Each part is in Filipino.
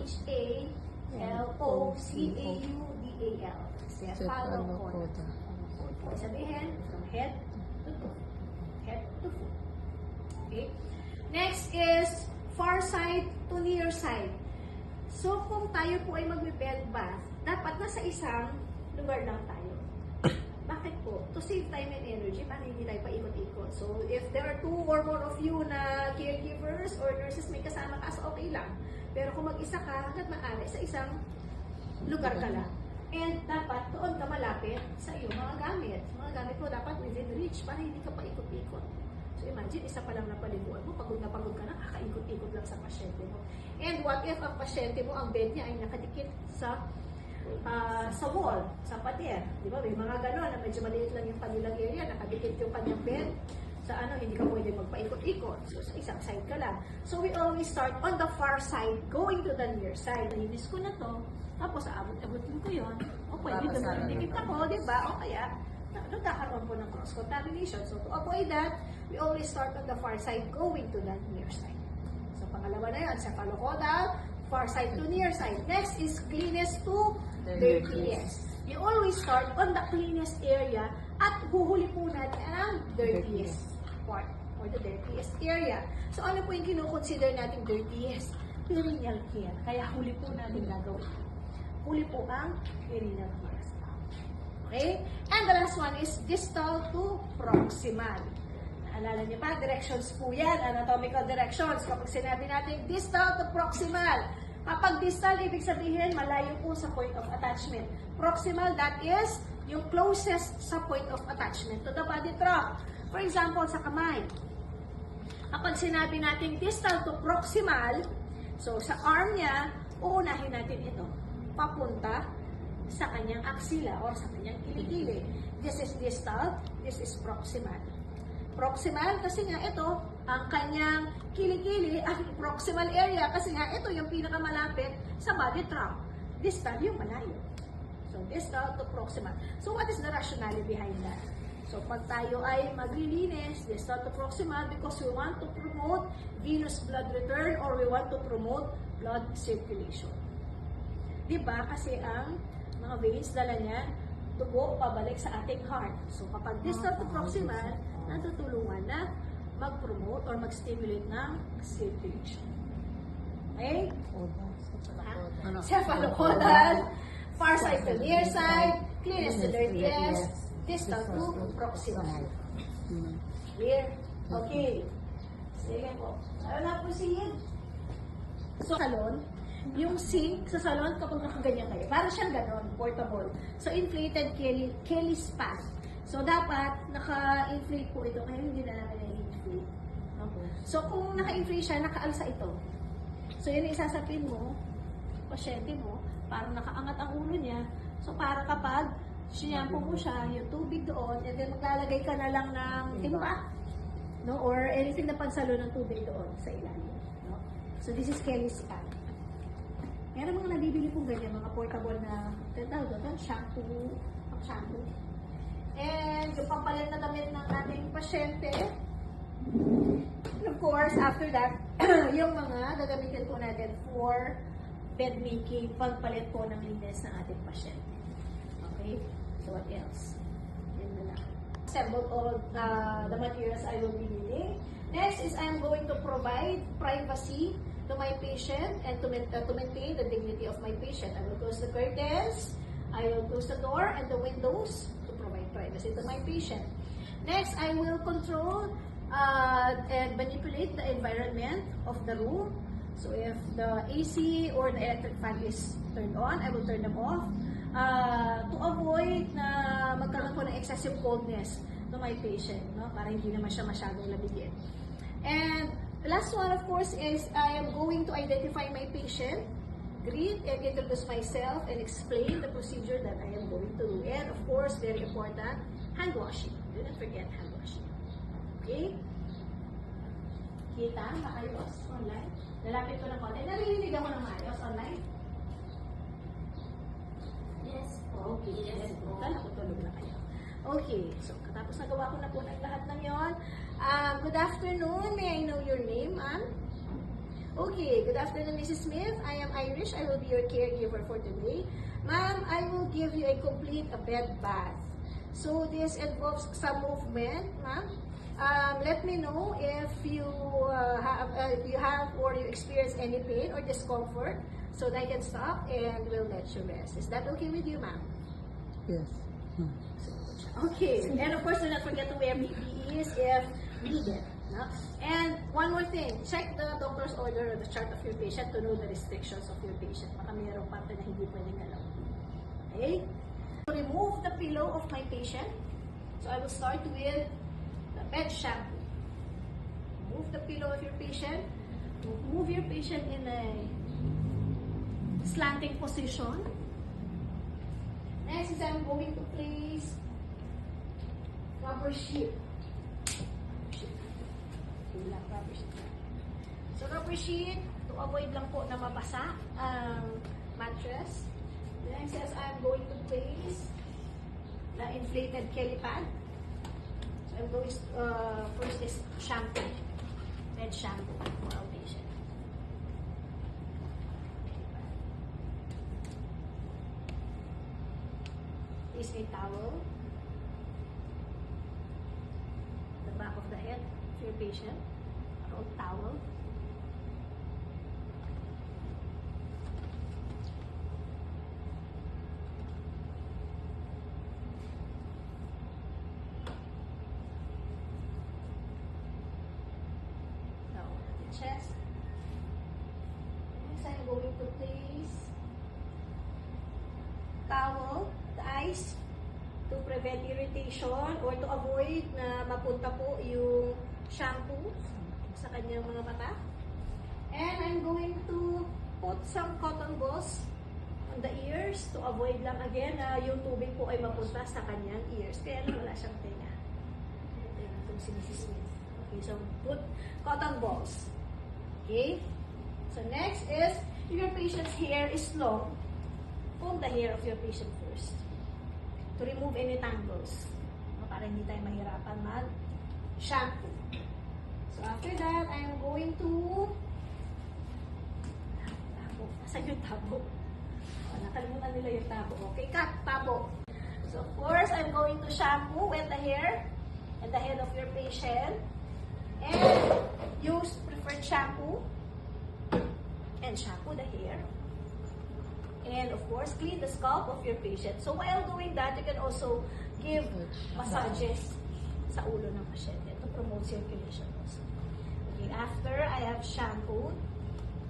Cephalocaudal. Cephalocaudal. Sabihin, from head to toe. Head to foot. Okay? Next is far side to near side. So, kung tayo po ay magbe-bed bath, dapat nasa isang lugar lang tayo. Bakit po? To save time and energy, para hindi tayo paikot-ikot. So, if there are 2 or more of you na caregivers or nurses may kasama ka, so okay lang. Pero kung mag-isa ka, hanggat maaari, sa isang lugar ka lang. And dapat doon ka malapit sa iyong mga gamit. Mga gamit mo dapat within reach para hindi ka paikot-ikot. So imagine, isa pa lang na paliguan mo, pagod na kakaikot-ikot lang sa pasyente mo. And what if ang pasyente mo, ang bed niya ay nakadikit sa wall, sa pader. Di ba? May mga gano'n na medyo maliit lang yung kanilang area, nakadikit yung kanyang bed. Sa hindi ka pwede magpaikot-ikot. So, sa isang side ka lang. So, we always start on the far side, going to the near side. Nalinis ko na to, tapos aabot-abutin ko yun. O pwede dumidikit ako, di ba? O kaya, nagkakaroon po ng cross-contamination. So, to avoid that, we always start on the far side, going to the near side. So, pangalawa na yun, cephalocaudal, far side to near side. Next is cleanest to dirtiest. You always start on the cleanest area at huhuli po natin ang dirtiest part or the dirtiest area. So, ano po yung kinoconsider natin dirtiest? Perineal care. Kaya huli po natin gagawin. Huli po ang perineal care. Okay? And the last one is distal to proximal. Naalala niyo pa, directions po yan, anatomical directions. Kapag sinabi natin distal to proximal, kapag distal, ibig sabihin, malayo po sa point of attachment. Proximal, that is yung closest sa point of attachment to the body trunk. For example, sa kamay. Kapag sinabi natin distal to proximal, so sa arm niya, uunahin natin ito. Papunta sa kanyang axilla or sa kanyang kilikili. This is distal, this is proximal. Proximal kasi nga ito, ang kanyang kilikili, ang proximal area kasi nga ito yung pinakamalapit sa body trunk. Distal yung malayo. So, distal to proximal. So, what is the rationale behind that? So, pag tayo ay maglilinis, distal to proximal because we want to promote venous blood return or we want to promote blood circulation. Diba? Kasi ang mga veins dala niya, dugo pabalik sa ating heart. So, kapag distal to proximal, natutulungan na mag-promote or mag-stimulate ng circulation. Okay? Cephalocaudal, far side to near side, cleanest to dirtiest, distal to proximal. Clear? Okay. Sige po. Ano na proceed? So, salon, yung sink sa salon kapag nakaganyan kayo. Para siyang ganon, portable. So, inflated Kelly span. So, dapat naka-inflate po ito. Kaya hindi na namin na-inflate. Okay. So, kung naka-inflate siya, nakaalsa ito. So, yun isasapin mo, pasyente mo, parang nakaangat ang ulo niya. So, para kapag shampoo mo siya, yung tubig doon, and then maglalagay ka na lang ng timba. No? Or anything na pansalo ng tubig doon sa ilalim. No? So, this is Kelly span. Meron mga nabibili pong ganyan, mga portable na shampoo. And yung pampalit na damit ng ating pasyente. And of course, after that, yung mga gagamitin po natin for bed making, pagpalit po ng linis ng ating pasyente. Okay? So what else? Yun na lang. Assemble all the materials I will be needing. Next is I'm going to provide privacy to my patient and to maintain the dignity of my patient. I will close the curtains, I will close the door and the windows to provide privacy to my patient. Next, I will control and manipulate the environment of the room. So if the AC or the electric fan is turned on, I will turn them off to avoid na magkaroon po ng excessive coldness to my patient, no? Para hindi naman siya masyadong labigin. And the last one, of course, is I am going to identify my patient, greet and introduce myself, and explain the procedure that I am going to do. And of course, very important, hand washing. Do not forget hand washing. Okay? Kita? Maayos? Online? Lalapit ko ng konti. Naririnig ako ng maayos online? Yes. Okay. Yes. Kala ko tulog na kayo. Okay. So, katapos nagawa ko na po ng lahat ng yon. Good afternoon. May I know your name, ma'am? Okay, good afternoon, Mrs. Smith. I am Irish. I will be your caregiver for today. Ma'am, I will give you a complete bed bath. So this involves some movement, ma'am. Let me know if you have or you experience any pain or discomfort, so that I can stop and will let you rest. Is that okay with you, ma'am? Yes. Okay, and of course, do not forget to wear PPEs if needed. No? And one more thing, check the doctor's order or the chart of your patient to know the restrictions of your patient. Baka mayroong parte na hindi pwedeng galaw. Okay? Remove the pillow of my patient. So I will start with the bed shampoo. Remove the pillow of your patient. Move your patient in a slanting position. Next is I'm going to place rubber sheet. Rubber sheet. So rubber sheet, to avoid lang po na mabasa ang mattress. Next is I'm going to place the inflated kelipad. So I'm going first is shampoo. Bed shampoo for our patient. Is a towel. The back of the head of your patient. A rolled towel. Now, the chest. Next, I'm going to place towel, the eyes, to prevent irritation or to avoid na mapunta po yung shampoo sa kanyang mga mata. And I'm going to put some cotton balls on the ears to avoid lang again na yung tubig po ay mapunta sa kanyang ears. Kaya lang wala siyang tenga. Tenga itong si Mrs. Smith. Okay, so put cotton balls. Okay? So next is, if your patient's hair is long, comb the hair of your patient first to remove any tangles, para hindi tayo mahirapan mag-shampoo. So after that, I'm going to tabo. Asan yung tabo? Oh, nakalimutan nila yung tabo. Okay, cut, tabo. So of course, I'm going to shampoo, wet the hair and the head of your patient, and use preferred shampoo and shampoo the hair. And of course, clean the scalp of your patient. So while doing that, you can also give massages sa ulo ng pasyente to promote circulation also. Okay, after I have shampooed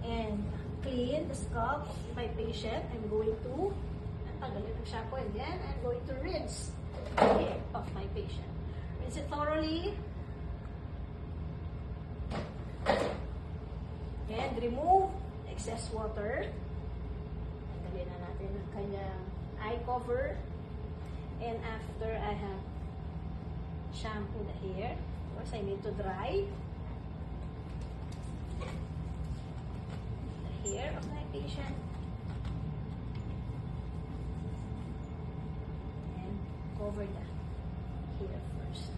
and cleaned the scalp of my patient, I'm going to tanggalin ng shampoo and then I'm going to rinse the hair of my patient. Rinse it thoroughly. And remove excess water. Tanggalin na natin ang kanyang eye cover. And after I have shampoo the hair, of course I need to dry the hair of my patient. And cover the hair first.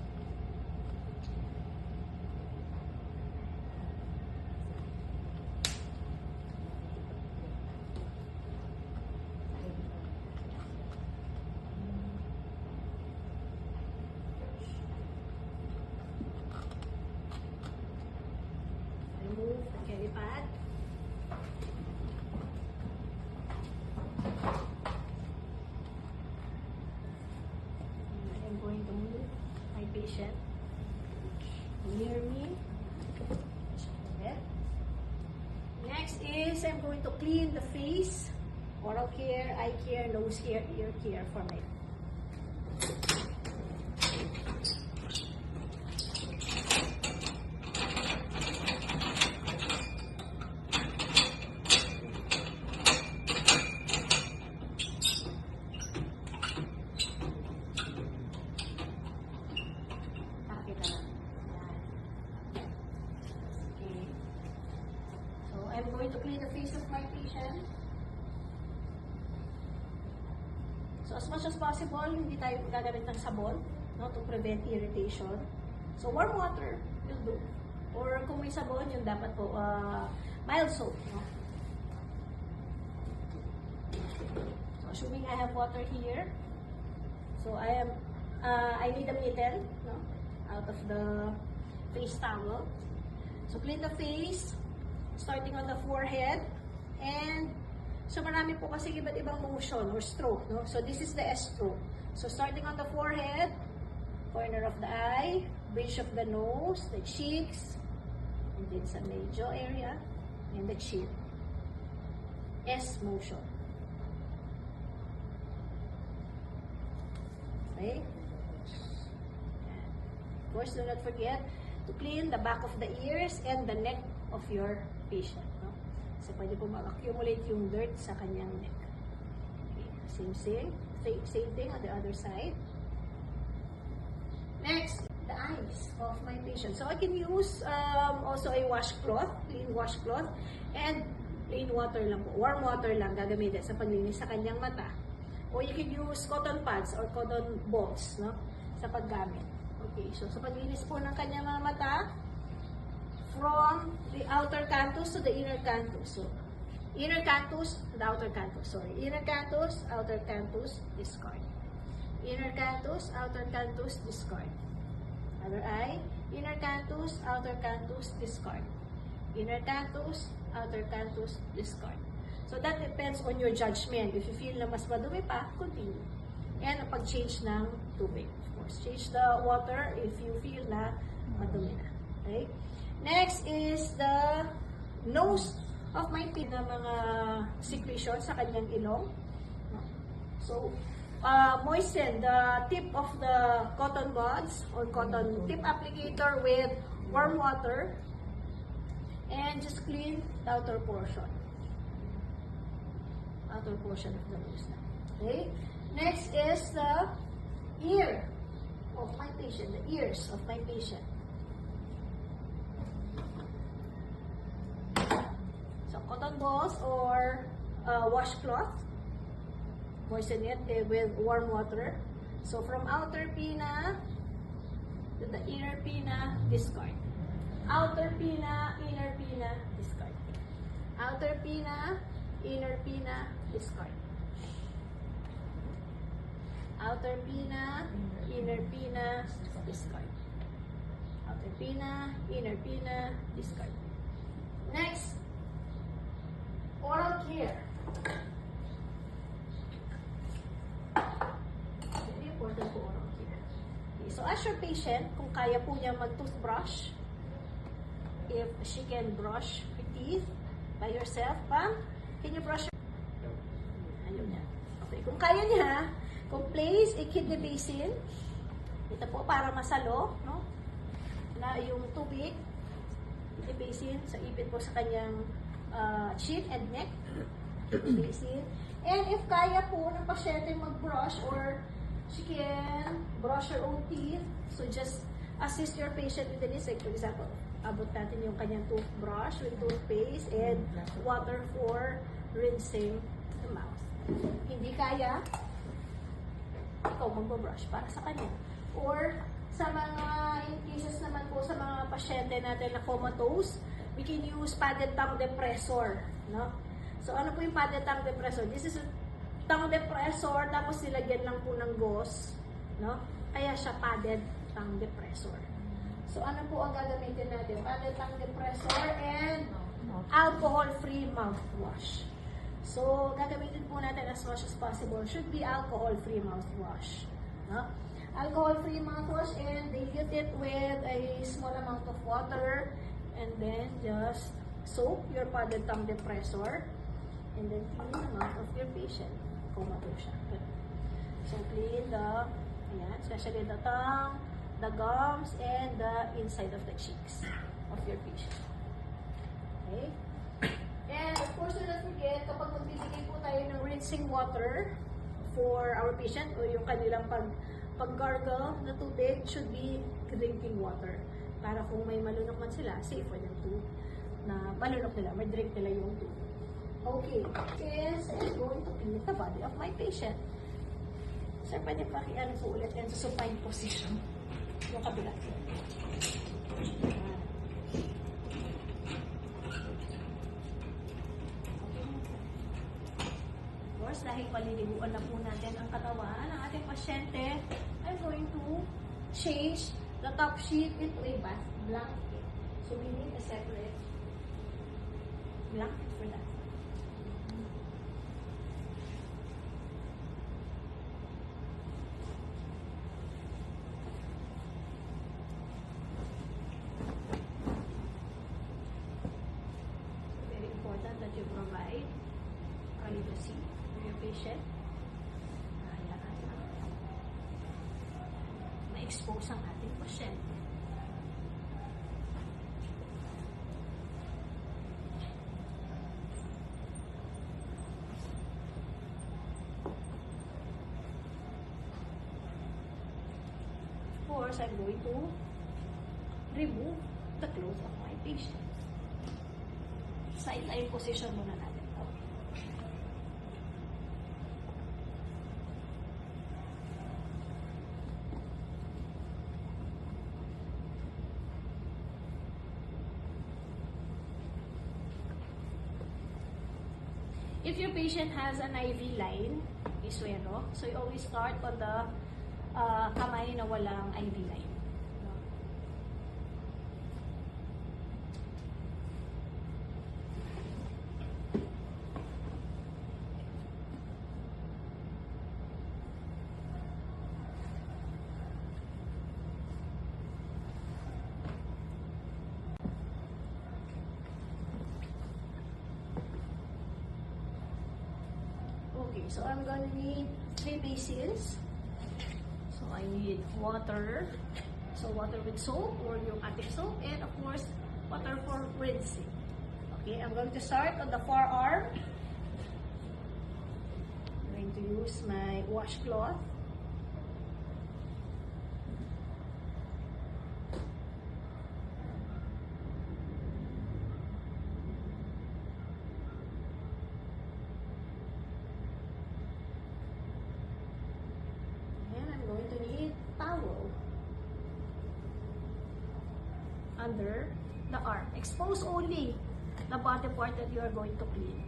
Remove the kelipad. I'm going to move my patient near me. Next is I'm going to clean the face, oral care, eye care, nose care, ear care for my I'm going to clean the face of my patient. So as much as possible, hindi tayo gagamit ng sabon, no, to prevent irritation. So warm water will do. Or kung may sabon, yung dapat po mild soap. No? So, assuming I have water here, so I need a mitten, no? Out of the face towel. So, clean the face, starting on the forehead, and so marami po kasi iba't ibang motion or stroke, no? So, this is the S stroke. So, starting on the forehead, corner of the eye, bridge of the nose, the cheeks, and then sa medyo area, and the chin. S motion. Okay? Of course, do not forget to clean the back of the ears and the neck of your patient. No? So, pwede po ma-accumulate yung dirt sa kanyang neck. Okay. Same thing on the other side. Next, the eyes of my patient. So, I can use also a washcloth, clean washcloth, and plain water lang po, warm water lang gagamitin sa paglinis sa kanyang mata. O you can use cotton pads or cotton balls, no, sa paggamit. Okay, so sa paglinis po ng kanyang mga mata, from the outer canthus to the inner canthus. So, inner canthus to the outer canthus. Sorry, inner canthus, outer canthus, discard. Inner canthus, outer canthus, discard. Other eye, inner canthus, outer canthus, discard. Inner canthus, outer canthus, discard. So that depends on your judgment. If you feel na mas madumi pa, continue. And pag-change ng tubig. Of course, change the water if you feel na madumi na. Okay? Next is the nose of my patient na mga secretion sa kanyang ilong. So, moisten the tip of the cotton buds or cotton tip applicator with warm water and just clean the outer portion. Outer portion of the nose. Okay? Next is the ear of my patient, the ears of my patient. So, cotton balls or washcloth. Moisten it with warm water. So, from outer pinna to the inner pinna, discard. Outer pinna, inner pinna, discard. Outer pinna, inner pinna, discard. Outer pinna, inner pinna, discard. Outer pinna, inner pinna, discard. Next, oral care. Very important po oral care. Okay, so as your patient, kung kaya po niya mag-toothbrush, if she can brush her teeth by herself, can you brush her? Ayaw niya. Okay, kung kaya niya, kung place a kidney basin, ito po para masalo, no? Na yung tubig, kidney basin, sa ipit po sa kanyang chin and neck, kidney basin. And if kaya po ng pasyente mag-brush or she can brush her own teeth, so just assist your patient with this. Like for example, abot natin yung kanyang toothbrush with toothpaste and water for rinsing the mouth. Hindi kaya, ikaw mag-brush para sa kanya. Or sa mga in cases naman po sa mga pasyente natin na comatose, we can use padded tongue depressor, no? So ano po yung padded tongue depressor? This is a tongue depressor, tapos nilagyan lang po ng gauze, no? Kaya siya padded tongue depressor. So ano po ang gagamitin natin? Padded tongue depressor and alcohol-free mouthwash. So gagamitin po natin as much as possible should be alcohol-free mouthwash, no? Alcohol-free mouthwash, and dilute it with a small amount of water, and then just soak your padded tongue depressor, and then clean the mouth of your patient. Comatose siya. So clean the, ayan, especially the tongue, the gums, and the inside of the cheeks of your patient. Okay? And of course, do not forget, kapag magbibigay po tayo ng rinsing water for our patient o yung kanilang pag-gargle na tubig, should be drinking water. Para kung may malunok man sila, safe for them to, na malunok nila, may drink nila yung tubig. Okay, is I'm going to clean the body of my patient. Sir, pwede pakiano po ulit yan sa supine position. Yung kabila. course, dahil paliliguan na po natin ang katawan ng ating pasyente, I'm going to change the top sheet into a bath blanket. So we need a separate blanket for that. Very important that you provide privacy for your patient. Ma-expose ang ating pasyente. Of course, I'm going to remove the clothes of my patient. Sideline position muna natin. If your patient has an IV line, isuero, so you always start on the kamay na walang IV line. Okay, so I'm gonna need 3 basins. So I need water. So water with soap or yung ating soap, and of course, water for rinsing. Okay, I'm going to start on the forearm. I'm going to use my washcloth. Under the arm. Expose only the body part that you are going to clean.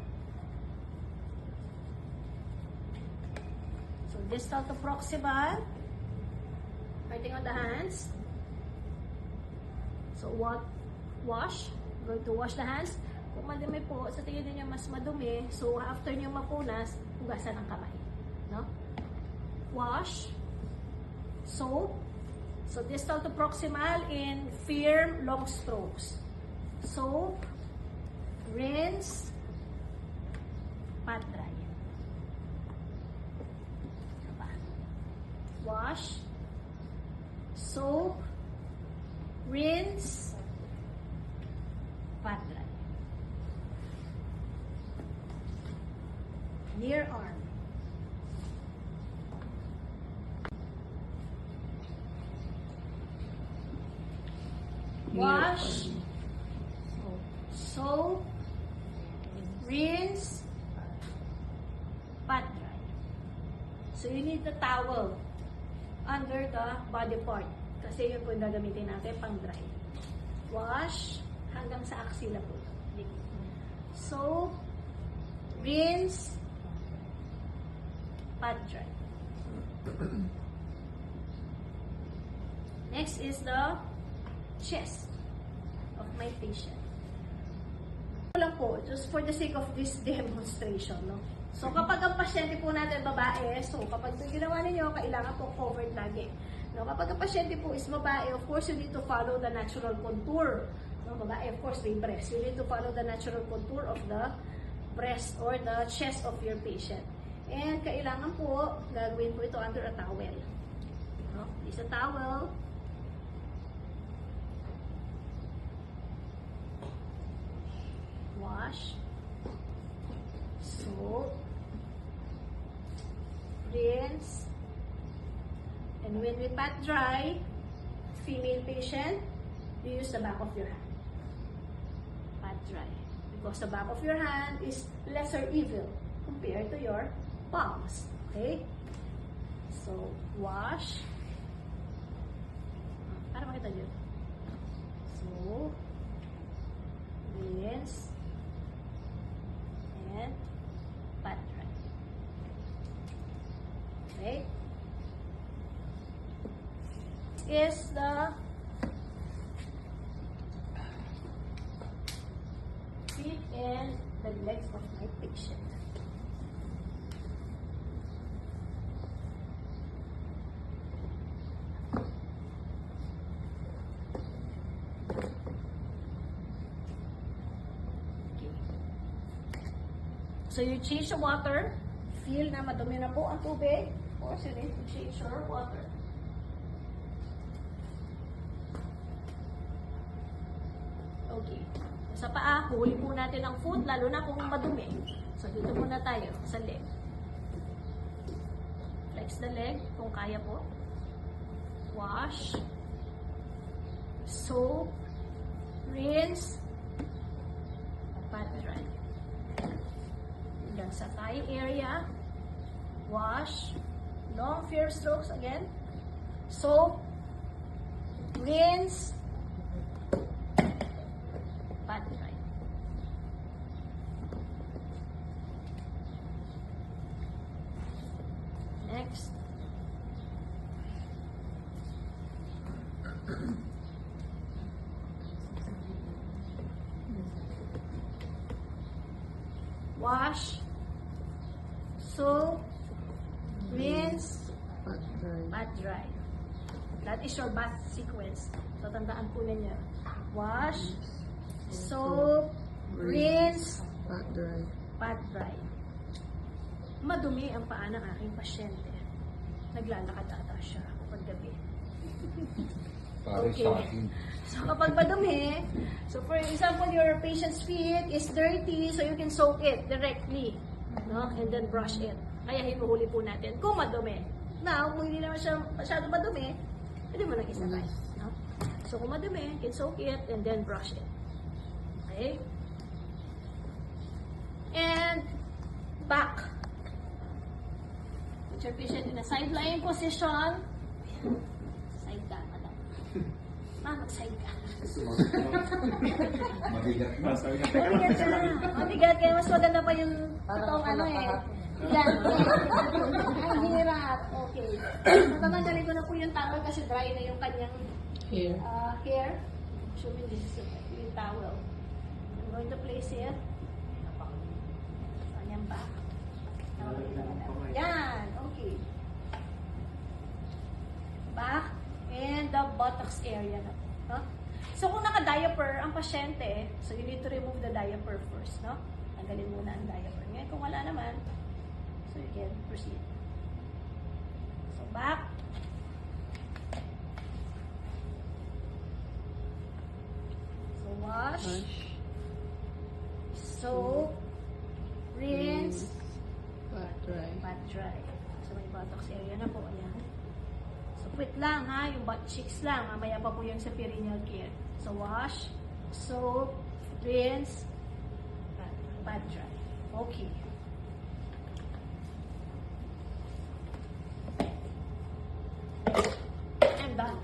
So distal to proximal, starting on the hands. So wash. Going to wash the hands. Kung madumi po, sa tingin niyo mas madumi, so after niyo mapunas, hugasan ang kamay. No? Wash. Soap. So distal to proximal in firm, long strokes. Soap, rinse, pat dry. Wash, soap, rinse, pat dry. Near arm. Wash, soap, rinse, pat dry. So you need the towel under the body part kasi yun po yung gagamitin natin pang dry. Wash hanggang sa axilla po. Soap, rinse, pat dry. Next is the chest of my patient. Lang po, just for the sake of this demonstration, no? So, kapag ang pasyente po natin babae, so kapag ito ginawa ninyo, kailangan po covered lagi. No? Kapag ang pasyente po is babae, of course, you need to follow the natural contour. No? Babae, of course, may breast. You need to follow the natural contour of the breast or the chest of your patient. And kailangan po, gagawin po ito under a towel. No? Is a towel. Wash, soap, rinse, and when we pat dry, female patient, you use the back of your hand. Pat dry. Because the back of your hand is lesser evil compared to your palms. Okay? So, wash. Para makita nyo. So, rinse. And pat dry. Next is the feet and the legs of my patient. Okay. So you change the water. Feel na madumi na po ang tubig. Of course, you need to change your water. Okay. Sa paa, huli po natin ang foot, lalo na kung madumi. So, dito muna tayo sa leg. Flex the leg kung kaya po. Wash. Soap. Rinse. Pat dry. Hanggang sa thigh area. Wash. Long fair strokes again. Soap. Rinse. Pat dry. Next. Wash. Soap. Rinse. Pat dry. That is your bath sequence. So, tandaan po ninyo. Wash. Soap. Rinse. Pat dry. Pat dry. Madumi ang paa ng aking pasyente. Naglalakad ata siya paggabi. Pare Okay. sa akin. So, kapag madumi, so for example, your patient's feet is dirty, so you can soak it directly, no? And then brush it. Kaya hinuhuli po natin kung madumi. Now, kung hindi naman siya masyado madumi, pwede mo nang isabay, no? So, kung madumi, you can soak it and then brush it. Okay? And back. Put your patient in a side-lying position. Side ka, madam. Mag-side ka. Mabigat na. Mabigat ka. Mabigat kaya mas maganda pa yung itong ano eh. Yan. Ang hirap. Okay. Tatanggalin ko na po yung towel kasi dry na yung kanyang Here. hair. Assuming this is yung towel. I'm going to place it. Saan yan ba? Yan. Okay. Back and the buttocks area na po. No? So, kung naka-diaper ang pasyente, so you need to remove the diaper first, no? Tanggalin muna ang diaper. Ngayon, kung wala naman, so you can proceed. So, back. So, wash. Soap. Rinse. Pat dry. Pat dry. So, may buttocks area na po. Ayan. So, quit lang ha. Yung butt cheeks lang. Mamaya pa po yung sa perineal care. So, wash. Soap. Rinse. Pat dry. Okay. I'm done.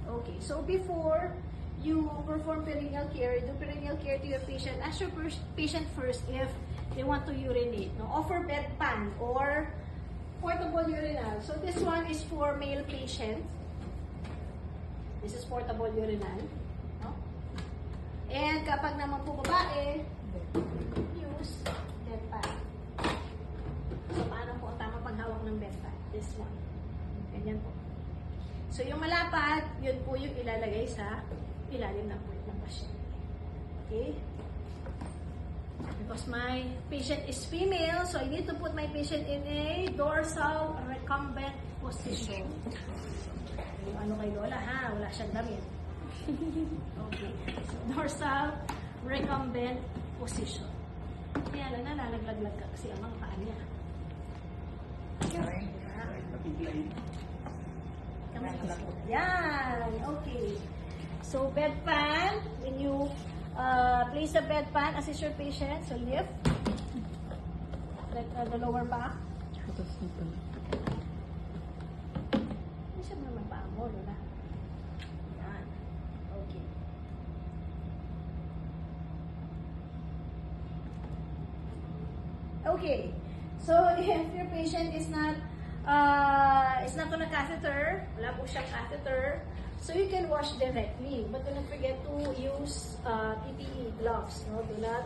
Okay. So, before you perform perineal care, do perineal care to your patient. Ask your patient first if they want to urinate. No? Offer bedpan or portable urinal. So this one is for male patient. This is portable urinal. No? And kapag naman po babae, use bedpan. So paano po ang tamang paghawak ng bedpan? This one. Ganyan po. So yung malapad, yun po yung ilalagay sa ilalim ng puwet ng pasyente. Okay? Because my patient is female, so I need to put my patient in a dorsal recumbent position. Yung ano kay Lola ha, wala siyang damit. Okay. So, dorsal recumbent position. Kaya lang nalalaglag ka kasi ang mga paa niya. Yan. Okay. So, bedpan, when you place the bedpan, assist your patient, so lift the lower back. Tapos nito. Isa mo naman paa mo, Lola. Yan. Okay. Okay. So, if your patient is not It's not on a catheter. Wala po siyang catheter. So you can wash directly. But do not forget to use PPE gloves. No? Do not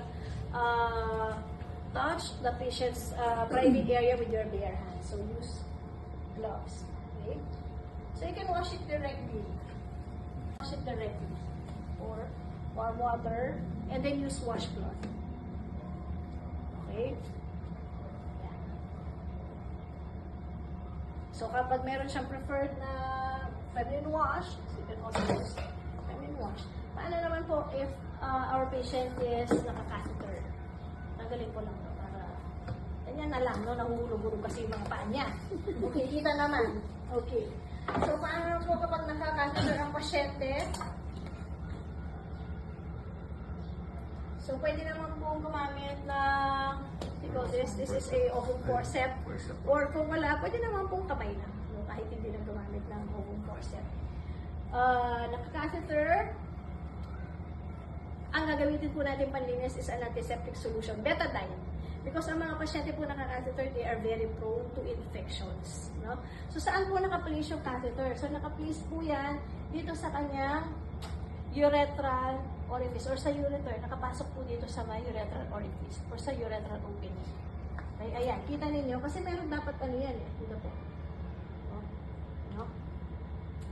touch the patient's private area with your bare hands. So use gloves. Okay? So you can wash it directly. Wash it directly. Or warm water. And then use washcloth. Okay? Yan. So kapag meron siyang preferred na feminine wash, so you can also use feminine wash. Paano naman po if our patient is naka-catheter? Tanggalin ko lang to para ganyan na lang, no? Nahuhulog-hulog kasi yung mga paa niya. Okay, kita naman. Okay. So paano po kapag naka-catheter ang pasyente? So, pwede naman pong gumamit ng, because this is a ovum forceps. Or kung wala, pwede naman pong kamay na. No? Kahit hindi na gumamit ng ovum forceps. Naka-catheter, ang gagamitin po natin panlinis is an antiseptic solution, betadine. Because ang mga pasyente po naka-catheter, they are very prone to infections. No? So, saan po naka-place yung catheter? So, naka-place po yan dito sa kanyang urethral orifice or sa ureter, nakapasok po dito sa may urethral orifice or sa urethral opening. Okay, ayan, kita ninyo, kasi meron dapat ano yan eh, dito po. No?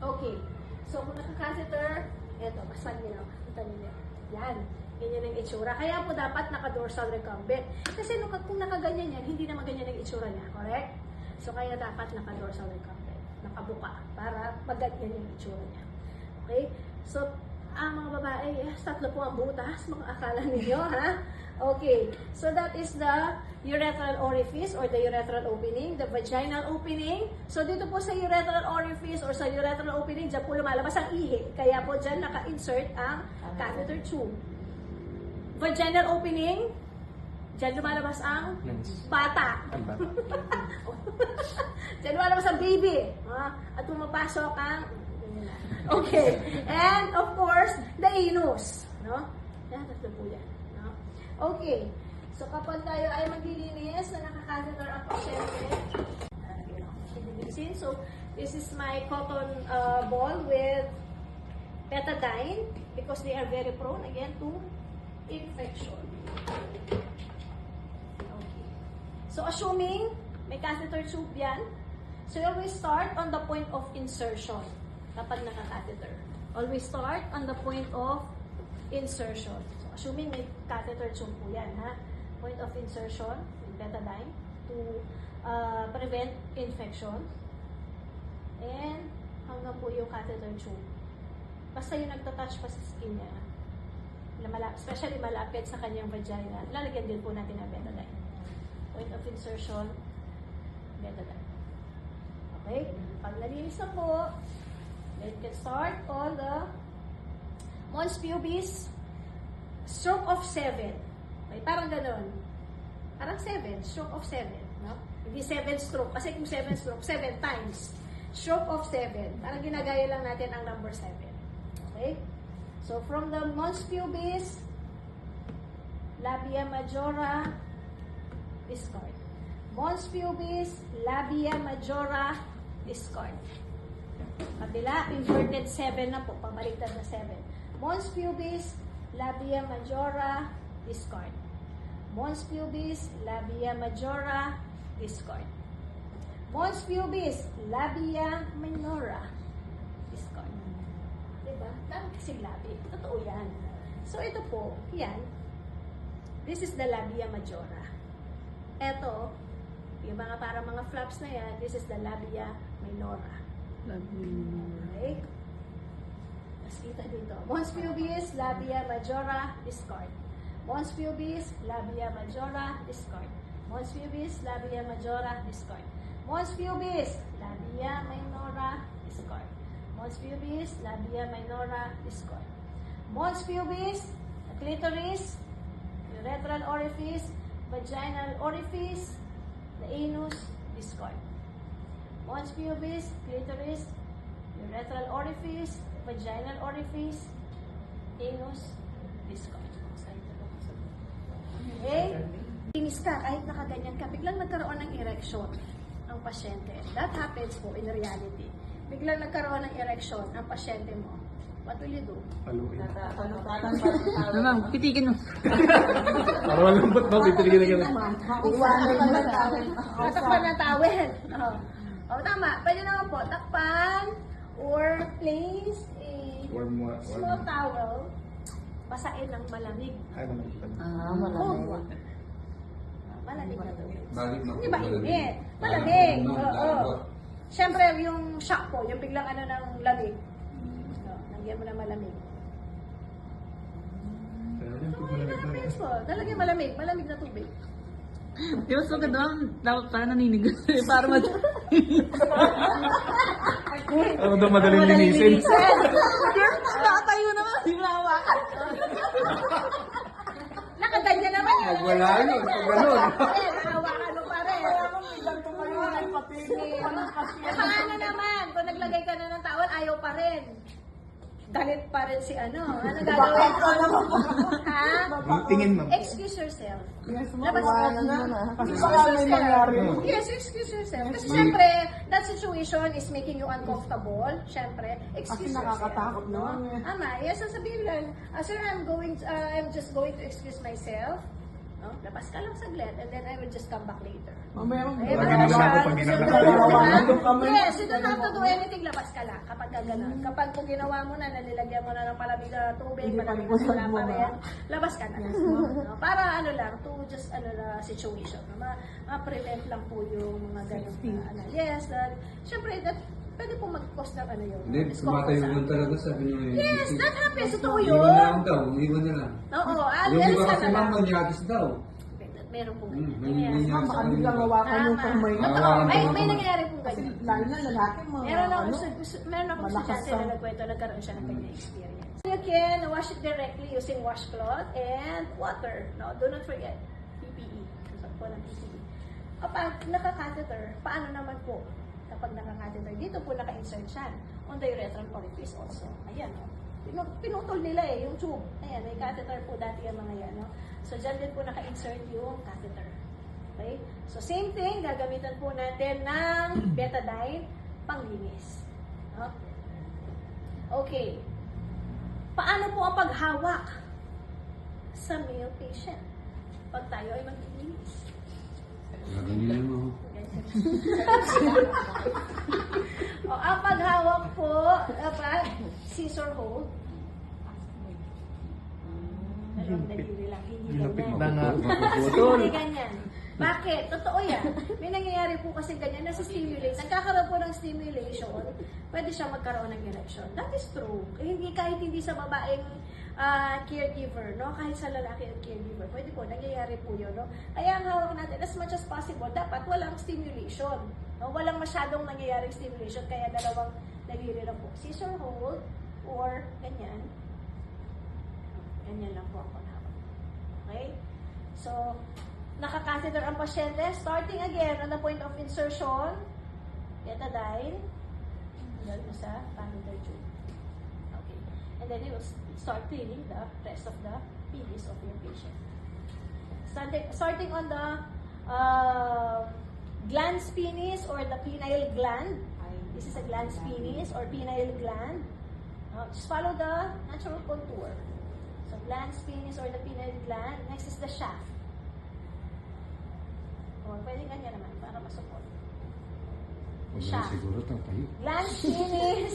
Okay, so kung naka-catheter, eto, basta nyo, kita ninyo. Yan, ganyan ang itsura. Kaya po dapat naka-dorsal recumbent. Kasi kung nakaganyan yan, hindi naman ganyan ang itsura niya, correct? So kaya dapat naka-dorsal recumbent, nakabuka, para maganyan yung itsura niya. Okay, so mga babae, tatlo po ang butas, akala ninyo, ha? Okay, so that is the urethral orifice or the urethral opening, the vaginal opening. So dito po sa urethral orifice or sa urethral opening, dyan po lumalabas ang ihi. Kaya po dyan naka-insert ang catheter tube. Vaginal opening, dyan lumalabas ang bata. Dyan lumalabas ang baby. At pumapasok ang okay. And of course, the anus, no? Yan, tatlo po yan, no? Okay. So kapag tayo ay maglilinis na naka-catheter ang pasyente, so this is my cotton ball with betadine because they are very prone again to infection. Okay. So assuming may catheter tube yan, so you always start on the point of insertion. Kapag naka-catheter. Always start on the point of insertion. So, assuming may catheter tube po yan, ha? Point of insertion with betadine to prevent infection. And hanggang po yung catheter tube. Basta yung nagtatouch pa sa skin niya, especially malapit sa kanyang vagina, lalagyan din po natin ng betadine. Point of insertion, betadine. Okay? Pag nalinis na po, then you can start on the mons pubis, stroke of 7. Okay, parang ganun. Parang 7, stroke of 7. No? Hindi 7 stroke. Kasi kung 7 stroke, 7 times. Stroke of 7. Parang ginagaya lang natin ang number 7. Okay? So, from the mons pubis, labia majora, discard. Mons pubis, labia majora, discard. Kabila, inverted 7 na po, pabaliktad na 7. Mons pubis, labia majora, discard. Mons pubis, labia majora, discard. Mons pubis, labia minora, discard. Diba? Dami kasing labi. Totoo yan. So, ito po, yan. This is the labia majora. Ito, yung mga parang mga flaps na yan, this is the labia minora. Okay. Mas kita dito. Mons pubis, labia majora, discard. Mons pubis, labia majora, discard. Mons pubis, labia majora, discard. Mons pubis, labia minora, discard. Mons pubis, labia minora, discard. Mons pubis, clitoris, urethral orifice, vaginal orifice, the anus, discard. Mons pubis, clitoris, urethral orifice, vaginal orifice, anus, discard. Okay? Linis ka, kahit nakaganyan ka, biglang nagkaroon ng erection. ang pasyente. That happens po in reality. Biglang nagkaroon ng erection ang pasyente mo. What will you do? Paluin. Ano ma'am, pitikin mo. Para malambot ba? Pipilikin na ka. Tatakpan ng towel. Oh, tama. Pwede naman po, takpan or place a small towel, basain ng malamig. Ay, naman kita. Cold water. Malamig na tubig. Balik na Hindi ba malamig. init? Malamig. No, Oo. lambot. Siyempre, yung shock po, yung biglang ano ng lamig. Nagyan mo na malamig. Kaya rin, pag Oh, malamig it na happens po. Talagang malamig. Malamig na tubig. Di ba so ganda ma'am? Dapat parang naninigas. Para Ano daw madaling linisin? Nakatayo naman. Di ba hawakan? Nakaganyan naman yun. Pag wala yun, pag ganun. Nakahawakan mo pa rin. Paano naman? Kung naglagay ka na ng towel, ayaw pa rin. Galit pa rin si ano. Ano gagawin ko? Ha? Tingin ma'am. Excuse yourself. Labas ka na. Yes, excuse yourself. Kasi syempre, that situation is making you uncomfortable. Syempre, excuse yourself. No? Ama, yes, sasabihin lang, sir, I'm just going to excuse myself. No? Labas ka lang saglit and then I will just come back later. Lagi na lang ako pag Yes, you don't have to do anything. Labas ka lang kapag gano'n. Kapag kung ginawa mo na, nilagyan mo na ng malamig na tubig, malamig na sila pa rin, labas ka na. No? Para ano lang, to just ano na situation. Ma-prevent lang po yung mga ganun. Yes, syempre, pwede po mag-cause ng ano yun. Hindi, tumatayo yun talaga, sabi niyo. Yes, that happens. Totoo yun. Iwan na lang daw, iwan na lang. Oo, Yung alis iba ka kasi na lang. ma'am, manyagis daw. Meron po May ganyan. Yes. nangyari sa kanila. hawakan yung kamay. Totoo. Hawakan May yung kamay. nangyayari po ganyan. Lalo na lalaki mo. Meron ako, ano, meron akong malakas estudyante ang- na nagkwento, nagkaroon siya ng ganyan experience. You can wash it directly using washcloth and water. No, do not forget PPE. Usap po ng PPE. Kapag naka-catheter, paano naman po? Kapag naka-catheter, dito po naka-insert siya on the urethral orifice also. Ayan, no? Pinutol nila yung tube. Ayan, may catheter po dati yung mga yan, no? So, dyan din po naka-insert yung catheter. Okay? So, same thing, gagamitan po natin ng betadine panglinis. No? Okay. Paano po ang paghawak sa male patient pag tayo ay maglilinis? Ganyan mo. O, ang paghawak po, dapat scissor hold. Dalawang daliri lang, hindi Lapit ganyan. na nga. Hindi ganyan. Bakit? Totoo yan. May nangyayari po kasi ganyan, nasa-stimulate. Nagkakaroon po ng stimulation, pwede siya magkaroon ng erection. That is true. Hindi, kahit hindi sa babaeng caregiver, no? Kahit sa lalaki at caregiver, pwede po, nangyayari po yun, no? Kaya ang hawak natin, as much as possible, dapat walang stimulation. No? Walang masyadong nangyayaring stimulation, kaya dalawang daliri lang po. Scissor hold, or ganyan. Ganyan lang po ang paghawak. Okay? So, naka-catheter ang pasyente. Starting again on the point of insertion, betadine, dahil mo sa catheter tube. Okay. And then you will start cleaning the rest of the penis of your patient. Starting on the glans penis or the penile gland. This is a glans penis or penile gland. Just follow the natural contour. So, glans penis or the penile gland. Next is the shaft. O, pwede ganyan naman para masupport. Wala siguro tatayo. Glans penis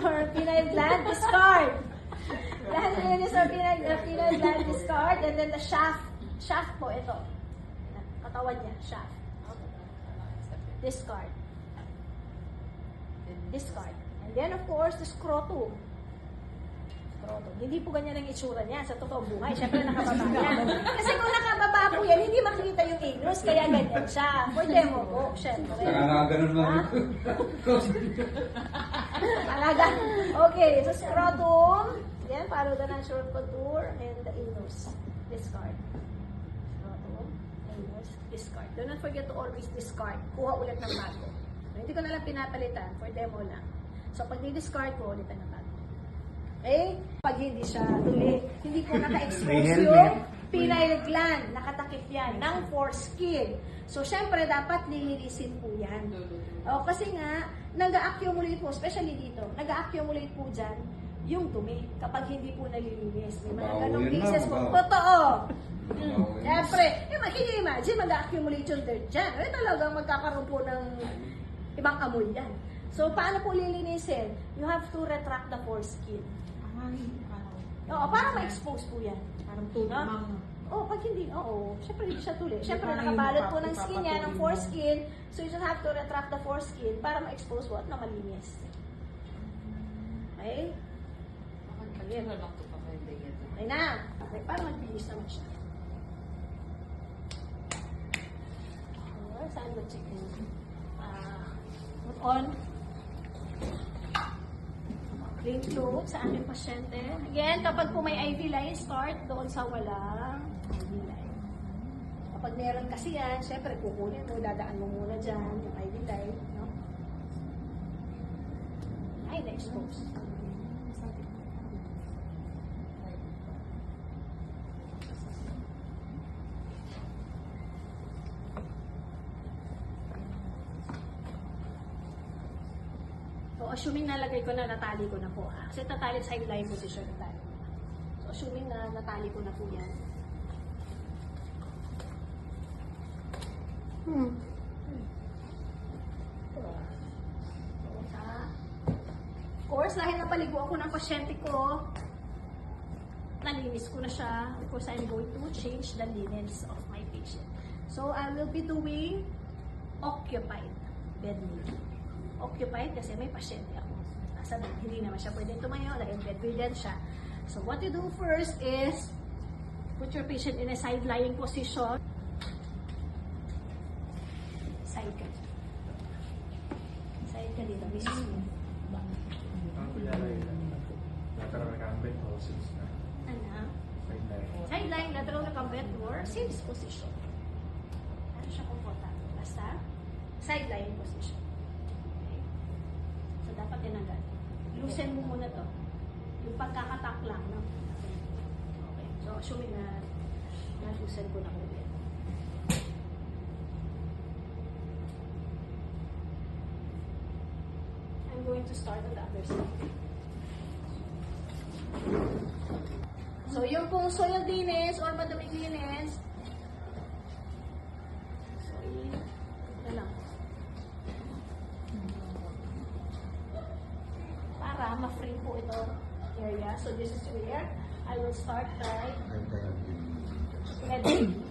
or penile gland, discard. Glans penis or penile gland, discard. And then the shaft. Shaft po, ito. Katawan niya, shaft. Discard. Discard. And then, of course, the scrotum. Scrotum. Hindi po ganyan ang itsura niya sa totoong buhay. Siyempre, nakababa yan. Kasi kung nakababa po yan, hindi makikita yung anus, kaya ganyan siya. For demo po, siyempre. Nakakaganon lang. Talaga. Okay, so scrotum. Yan, follow the natural contour and the anus. Discard. Scrotum, anus, discard. Do not forget to always discard. Kuha ulit ng bago. Hindi ko na lang pinapalitan. For demo lang. So, pag di-discard ko, ulit ng bago. Okay? Pag hindi siya tuli, hindi po naka-expose May yung helmet. pineal gland, nakatakip yan, ng foreskin. So, syempre, dapat lilinisin po yan. O, kasi nga, nag-accumulate po, especially dito, nag-accumulate po dyan yung dumi kapag hindi po nalilinis. May mga Bawo ganong yun na, cases po. bawo. Totoo. Bawo yun. Siyempre, can you imagine, mag-accumulate yung dirt dyan. Eh, talagang magkakaroon po ng ibang amoy yan. So, paano po lilinisin? You have to retract the foreskin. Ay, Oo, para ma-expose po yan. parang tulad Ah. ng... Oh, pag hindi, oo. Siyempre, hindi siya tuli. Siyempre, Parang nakabalot yung po ng skin yan, ng ipapatuloy mo. foreskin. So, you just have to retract the foreskin para ma-expose po at na malinis. Okay? Okay na. Okay, para magbilis naman siya. Saan ba chicken? Put on. Clean tube sa aming pasyente. Again, kapag po may IV line, start doon sa walang IV line. Kapag meron kasi yan, syempre kukunin mo, dadaan mo muna dyan yung IV line. No? Ay, na-expose. So, assuming nalagay ko na, natali ko na po. Kasi natali sa sideline position natali. So, assuming na natali ko na po yan. Of course, dahil napaligo ako ng pasyente ko, nalinis ko na siya because I'm going to change the linens of my patient. So, I will be doing occupied bed knee. Occupied kasi may pasyente ako. Nasa bed, hindi naman siya pwede tumayo dahil bedridden siya. So, what you do first is put your patient in a side-lying position. Side ka. Side ka dito, Mrs. Smith. Ano? Sideline, lateral recumbent or same position. Ano siya komportable? Basta, sideline position. Okay. So, dapat yan agad. Loosen mo muna to. Yung pagkakatak lang, no? Okay. So, assuming na na-loosen ko na ulit. I'm going to start on the other side. So, yung pong soiled linens or madaming linens, so, na lang. Para ma-free po ito area. So, this is where I will start by heading.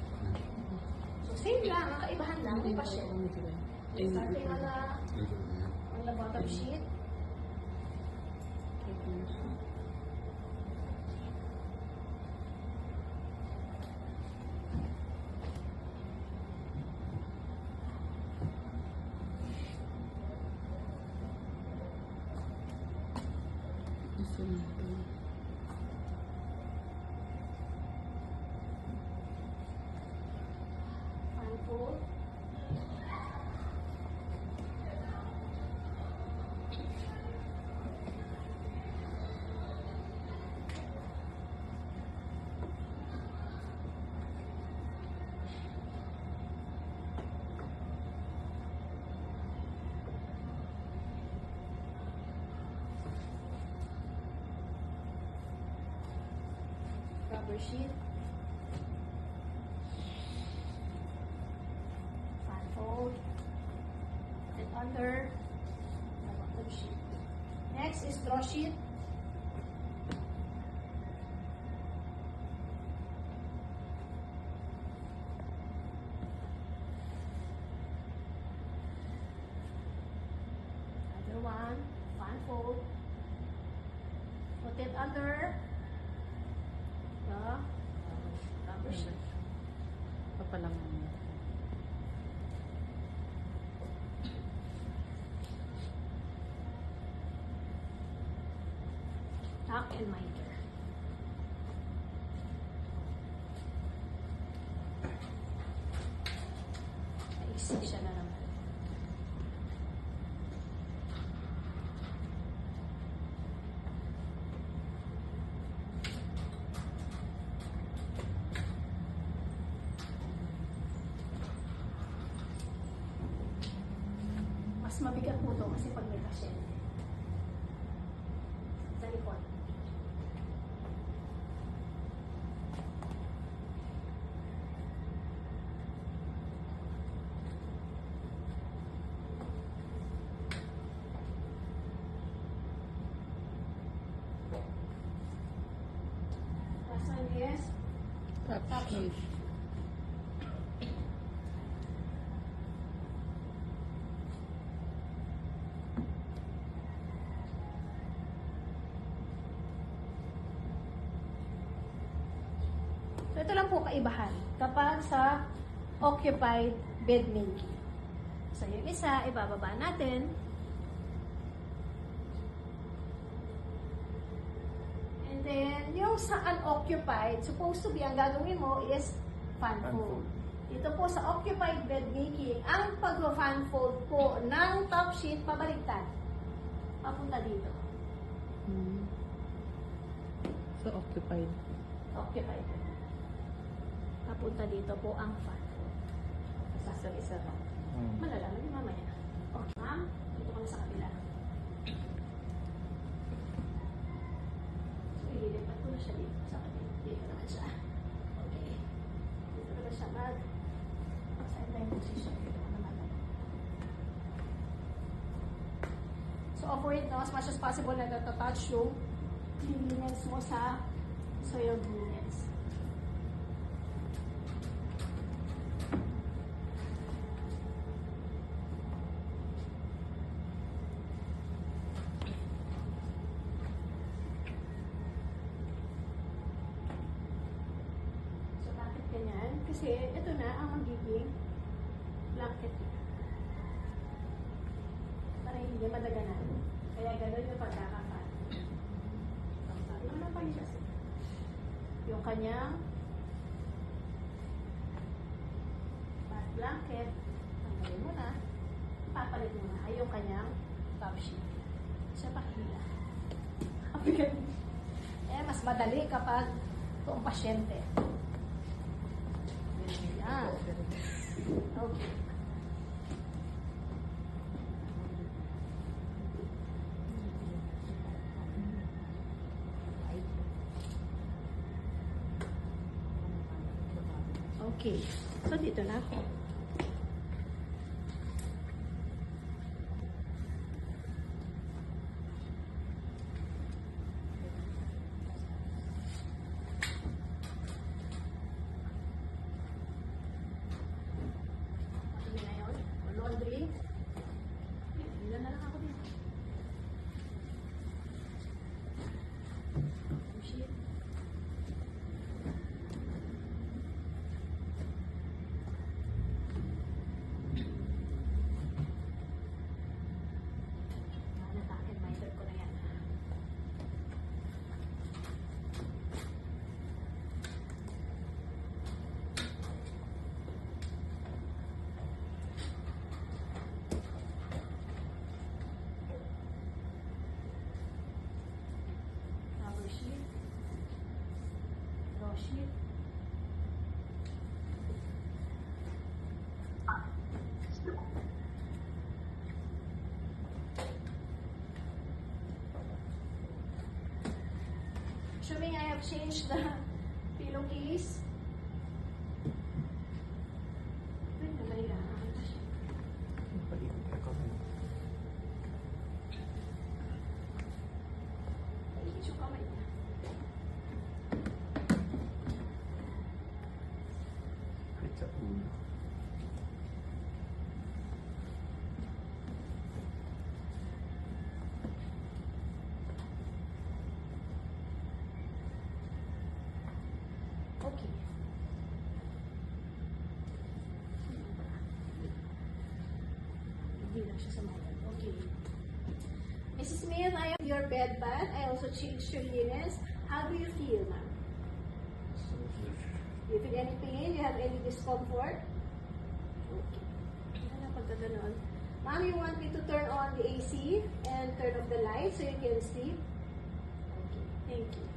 So, same lang. Ang kaibahan lang. May pasyente. Starting on the bottom sheet. Unfold. Rubber sheet. Unfold. And under the bottom sheet. Next is draw sheet. Other one. Unfold. Put it under the rubber sheet. Papalang. Tuck and mitre. Naisip siya na naman. Mas mabigat po to kasi pag may pasyente. Sa likod. Last one is top sheet. So, ito lang po kaibahan kapag sa occupied bed making. So, yung isa, ibababa natin. And then, yung sa unoccupied, supposed to be, ang gagawin mo is fan fold. Dito po sa occupied bed making, ang pag-fan fold po ng top sheet, pabaliktad. Papunta dito. So, occupied. Occupied. Papunta dito po ang fan fold. Isa pa. Malalaman niyo mamaya. Okay, ma'am. Dito kami sa kabila. So, ililipat ko na siya dito sa kabila. Dito naman siya. Okay. Dito naman siya mag-sideline position. Dito ko naman. So, operate no, as much as possible na touch yung cleanliness mo sa soiled units. So, bakit ganyan? Kasi ito na ang magiging blanket niya. Para hindi madaganan. Kaya ganun yung pagkakapan. Ano pa niya siya? Yung kanyang bath blanket, tanggalin mo na, papalit mo na ay yung kanyang top sheet. Siya pakihila. Eh, mas madali kapag itong pasyente. Yan. Okay. Okay. So, dito na ako. Ano na yun? Laundry. Ilan na lang ako dito. Sheet. Reminder ko na yan. Cover sheet. Raw sheet. Assuming I have changed the pillowcase. Wait, madali lang. Nakita siya. Paikit yung kamay niya. Sa ulo. Okay. Hindi lang siya sa mga. Okay. Mrs. Smith, I am your bed bath. I also changed your linens. How do you feel, ma'am? Do you feel any pain? Do you have any discomfort? Okay. Ano na pagka ganon? Ma'am, you want me to turn on the AC and turn off the light so you can sleep? Okay. Thank you.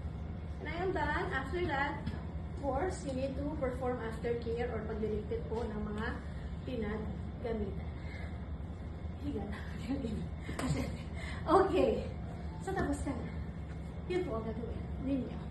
And I am done. After that, of course, you need to perform aftercare or pagliligpit po ng mga pinaggamitan. Higa na. Okay. So, tapos ka na. Yun po ang gagawin ninyo.